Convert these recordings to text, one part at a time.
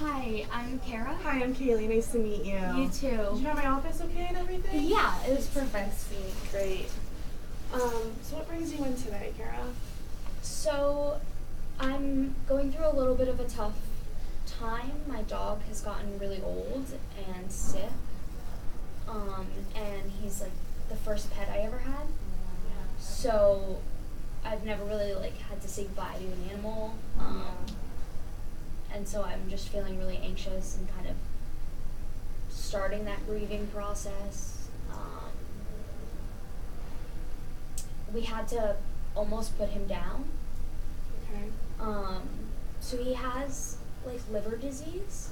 Hi, I'm Kara. Hi, I'm Kaley. Nice to meet you. You too. Did you have my office okay and everything? Yeah, it was perfect. Sweet, great. So what brings you in today, Kara? So, I'm going through a little bit of a tough time. My dog has gotten really old and sick. And he's like the first pet I ever had. So, I've never really had to say goodbye to an animal. And so I'm just feeling really anxious and kind of starting that grieving process. We had to almost put him down. Okay. So he has liver disease.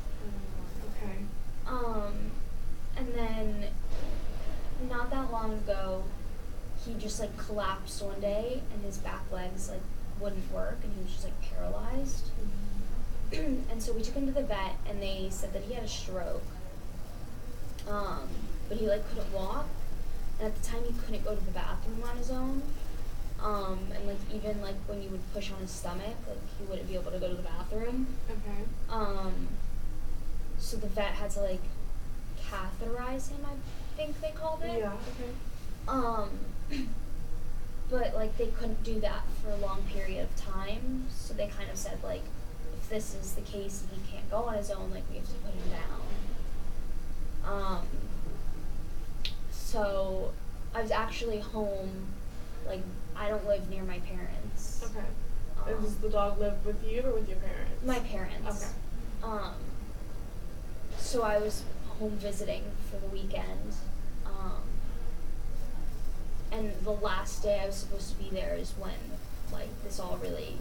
Okay. And then not that long ago, he just collapsed one day and his back legs wouldn't work and he was just paralyzed. And so we took him to the vet and they said that he had a stroke. But he couldn't walk, and at the time he couldn't go to the bathroom on his own. And even when you would push on his stomach, he wouldn't be able to go to the bathroom. Okay. So the vet had to catheterize him, I think they called it. Yeah, okay. But they couldn't do that for a long period of time, so they kind of said if this is the case and he can't go on his own, we have to put him down. So I was actually home, I don't live near my parents. Okay. And does the dog live with you or with your parents? My parents. Okay. So I was home visiting for the weekend. And the last day I was supposed to be there is when this all really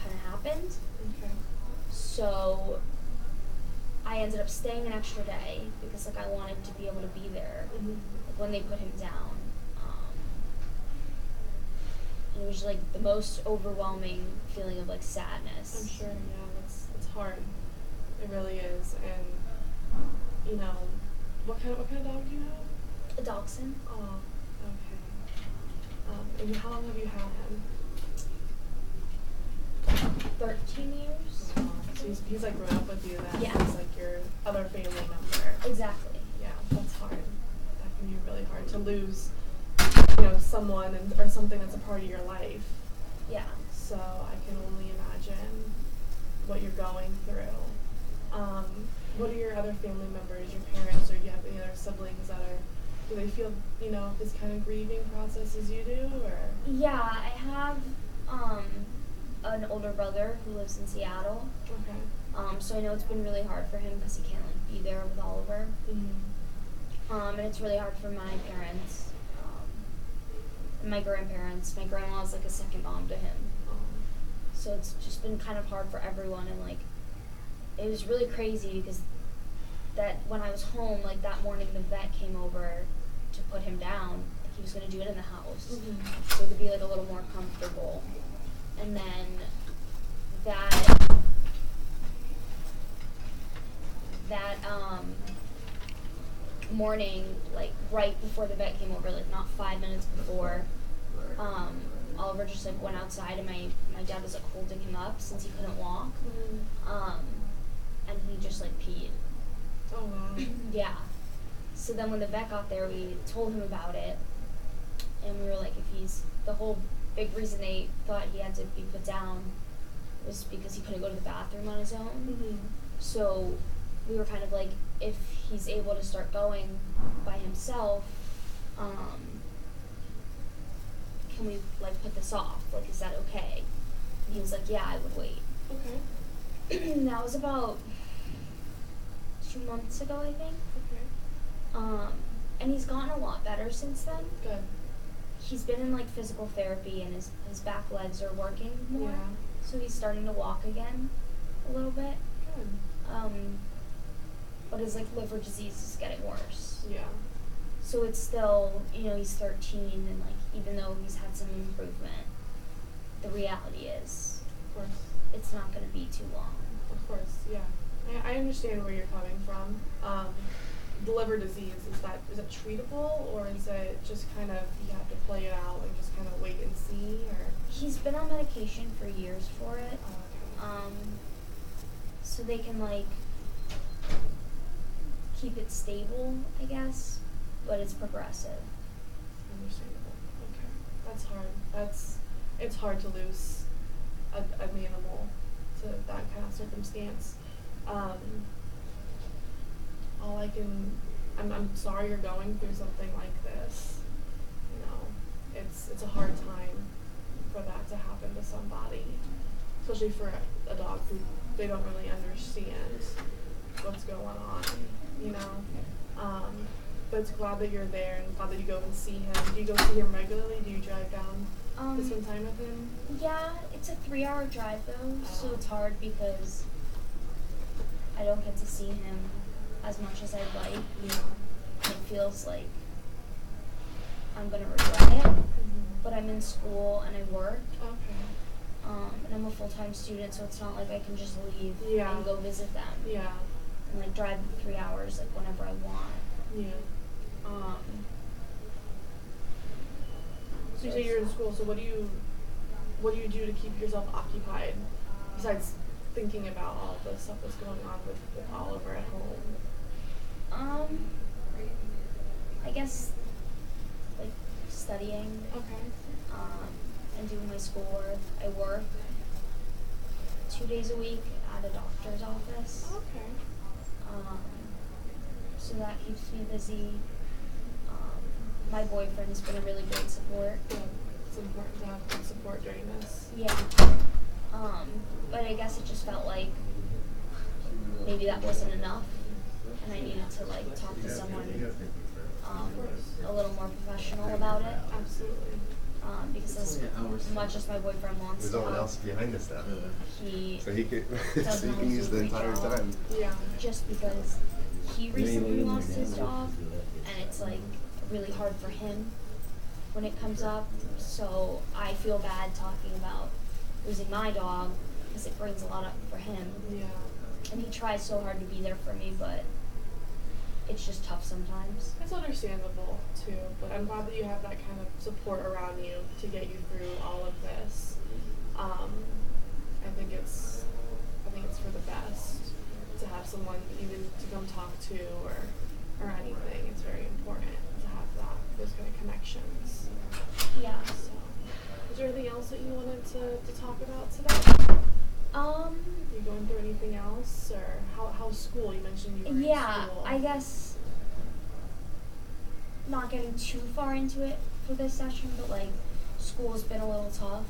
kind of happened. Okay. So I ended up staying an extra day because I wanted to be able to be there when they put him down. And it was the most overwhelming feeling of sadness. I'm sure, yeah, it's hard. It really is. And what kind of dog do you have? A dachshund. Oh, okay. And how long have you had him? 13 years. Oh, so he's grown up with you then. Yeah. He's your other family member. Exactly. Yeah, that's hard. That can be really hard to lose, someone or something that's a part of your life. Yeah. So I can only imagine what you're going through. What are your other family members, your parents, or do you have any other siblings do they feel, this kind of grieving process as you do, or? Yeah, I have an older brother who lives in Seattle. Okay. So I know it's been really hard for him because he can't be there with Oliver. Mm-hmm. And it's really hard for my parents, and my grandparents. My grandma's a second mom to him. So it's just been kind of hard for everyone, and it was really crazy because that when I was home, that morning the vet came over to put him down. He was going to do it in the house, so it could be a little more comfortable. And then that morning, right before the vet came over, not 5 minutes before, Oliver just went outside and my dad was holding him up since he couldn't walk. And he just peed. Oh wow. Yeah. So then when the vet got there, we told him about it, and we were if the whole big reason they thought he had to be put down was because he couldn't go to the bathroom on his own. So we were kind of if he's able to start going by himself, can we put this off? Is that okay? And he was yeah, I would wait. Okay. That was about 2 months ago, I think. Okay. And he's gotten a lot better since then. Good. He's been in therapy therapy, and his back legs are working more. Yeah. So he's starting to walk again a little bit. Good. But his liver disease is getting worse. Yeah. So it's still, he's 13, and even though he's had some improvement, the reality is, of course, it's not going to be too long. Of course, yeah. I understand where you're coming from. The liver disease, is it treatable, or is it just kind of you have to play it out and just kind of wait and see, or? He's been on medication for years for it. Oh, okay. So they can keep it stable, I guess, but it's progressive. Understandable. Okay. That's hard. It's hard to lose an animal to that kind of circumstance. I'm sorry you're going through something like this. You know, it's a hard time for that to happen to somebody, especially for a dog who they don't really understand what's going on, you know. But it's glad that you're there and glad that you go and see him. Do you go see him regularly? Do you drive down to spend time with him? Yeah, it's a 3-hour drive though, so it's hard because I don't get to see him as much as I'd like. Yeah. And it feels like I'm gonna regret it, but I'm in school and I work. Okay. And I'm a full-time student, so it's not like I can just leave Yeah. and go visit them. Yeah. And like drive 3 hours like whenever I want. Yeah. So you say you're in school, so what do you do to keep yourself occupied besides thinking about all the stuff that's going on with Oliver at home? I guess like studying. Okay. And doing my schoolwork. I work 2 days a week at a doctor's office. Okay. So that keeps me busy. My boyfriend's been a really great support. Yeah. It's important to have good support during this. Yeah. But I guess it just felt like maybe that wasn't enough, and I needed to like talk to someone a little more professional about it. Absolutely. Because as much as my boyfriend wants There's to, no one else behind us now. he So he could doesn't so you can always use do the a great entire job. time. Yeah. Just because he recently lost his job, and it's like really hard for him when it comes up. So I feel bad talking about losing my dog because it brings a lot up for him. Yeah. And he tries so hard to be there for me, but it's just tough sometimes. It's understandable too, but I'm glad that you have that kind of support around you to get you through all of this. I think it's for the best to have someone even to come talk to or anything. It's very important to have those kind of connections. Yeah. So, is there anything else that you wanted to talk about today? Are you going through anything else, or how's school? You mentioned you were in school. I guess not getting too far into it for this session, but like school's been a little tough.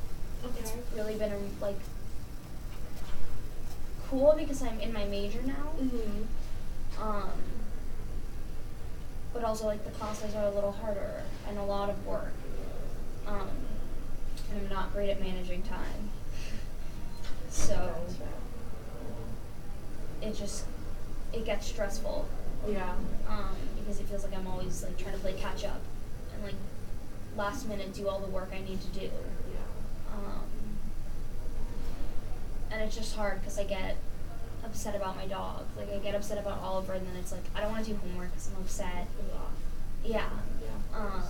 Okay. It's really been like cool because I'm in my major now. Mm-hmm. But also like the classes are a little harder and a lot of work. And I'm not great at managing time. So it gets stressful. Yeah. Because it feels like I'm always like trying to play catch up and like last minute do all the work I need to do. Yeah. And it's just hard because I get upset about my dog. Like I get upset about Oliver, and then it's like I don't want to do homework because I'm upset. Yeah. Yeah.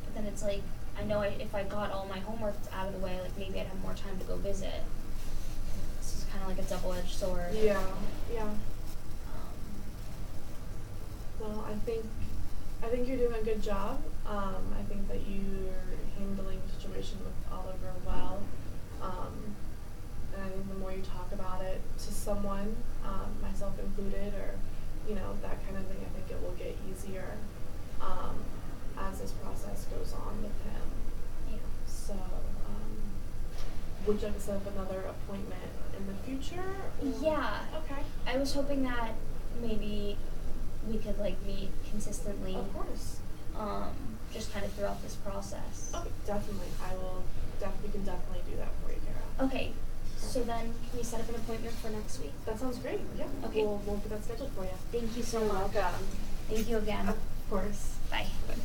But then it's like I know if I got all my homework out of the way, like maybe I'd have more time to go visit. This is kind of like a double-edged sword. Yeah. Yeah. Well, I think you're doing a good job. I think that you're handling the situation with Oliver well. And I think the more you talk about it to someone, myself included, or that kind of thing, I think it will get easier as this process goes on with him. Yeah. So, would you like to set up another appointment in the future? Or? Yeah. Okay. I was hoping that maybe we could like meet consistently. Of course. Just kind of throughout this process. Okay, definitely. We can definitely do that for you, Kara. Okay. So then, can we set up an appointment for next week? That sounds great. Yeah. Okay. We'll get that scheduled for you. Thank you so You're much. welcome. Thank you again. Of course. Bye. Bye.